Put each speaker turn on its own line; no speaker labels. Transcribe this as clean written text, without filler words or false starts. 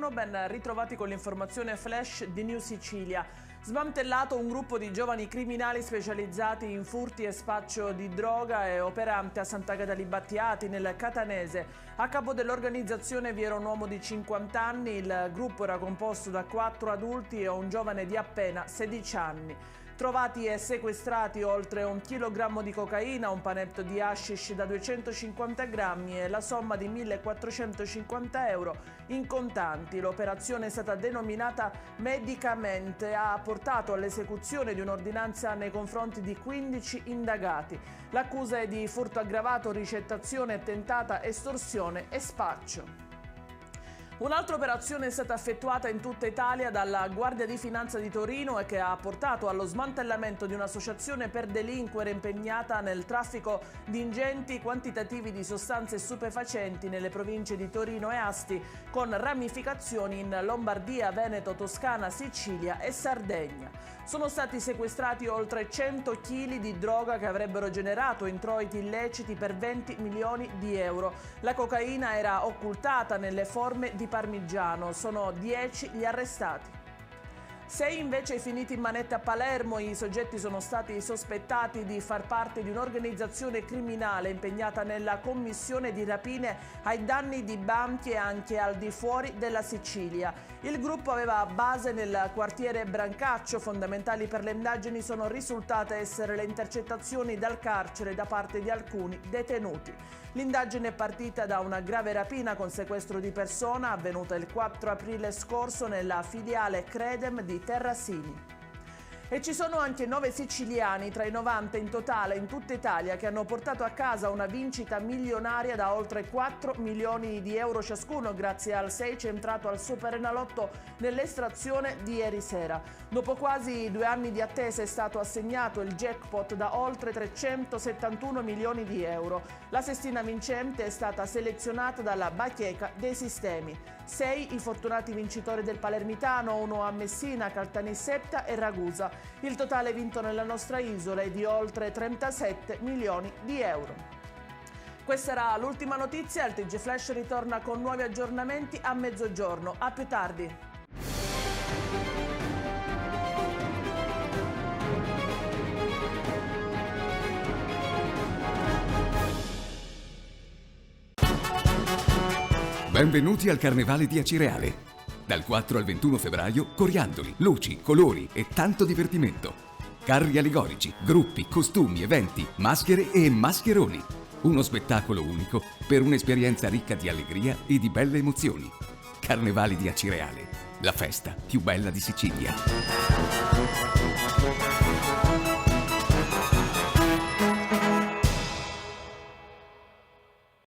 buongiorno, ben ritrovati con l'informazione flash di New Sicilia. Smantellato un gruppo di giovani criminali specializzati in furti e spaccio di droga e operante a Sant'Agata di Battiati nel Catanese. A capo dell'organizzazione vi era un uomo di 50 anni, il gruppo era composto da 4 adulti e un giovane di appena 16 anni. Trovati e sequestrati oltre 1 chilogrammo di cocaina, un panetto di hashish da 250 grammi e la somma di 1.450 euro in contanti. L'operazione è stata denominata Medicamente, ha portato all'esecuzione di un'ordinanza nei confronti di 15 indagati. L'accusa è di furto aggravato, ricettazione, tentata estorsione e spaccio. Un'altra operazione è stata effettuata in tutta Italia dalla Guardia di Finanza di Torino e che ha portato allo smantellamento di un'associazione per delinquere impegnata nel traffico di ingenti quantitativi di sostanze stupefacenti nelle province di Torino e Asti, con ramificazioni in Lombardia, Veneto, Toscana, Sicilia e Sardegna. Sono stati sequestrati oltre 100 kg di droga che avrebbero generato introiti illeciti per 20 milioni di euro. La cocaina era occultata nelle forme di parmigiano, sono 10 gli arrestati. 6 invece finiti in manette a Palermo. I soggetti sono stati sospettati di far parte di un'organizzazione criminale impegnata nella commissione di rapine ai danni di banche anche al di fuori della Sicilia. Il gruppo aveva base nel quartiere Brancaccio. Fondamentali per le indagini sono risultate essere le intercettazioni dal carcere da parte di alcuni detenuti. L'indagine è partita da una grave rapina con sequestro di persona avvenuta il 4 aprile scorso nella filiale Credem di Terrasini. E ci sono anche 9 siciliani tra i 90 in totale in tutta Italia che hanno portato a casa una vincita milionaria da oltre 4 milioni di euro ciascuno grazie al 6 centrato al Superenalotto nell'estrazione di ieri sera. Dopo quasi 2 anni di attesa è stato assegnato il jackpot da oltre 371 milioni di euro. La sestina vincente è stata selezionata dalla bacheca dei sistemi. 6 i fortunati vincitori del Palermitano, 1 a Messina, Caltanissetta e Ragusa. Il totale vinto nella nostra isola è di oltre 37 milioni di euro. Questa era l'ultima notizia, il TG Flash ritorna con nuovi aggiornamenti a mezzogiorno. A più tardi.
Benvenuti al Carnevale di Acireale. Dal 4 al 21 febbraio, coriandoli, luci, colori e tanto divertimento. Carri allegorici, gruppi, costumi, eventi, maschere e mascheroni. Uno spettacolo unico per un'esperienza ricca di allegria e di belle emozioni. Carnevali di Acireale, la festa più bella di Sicilia.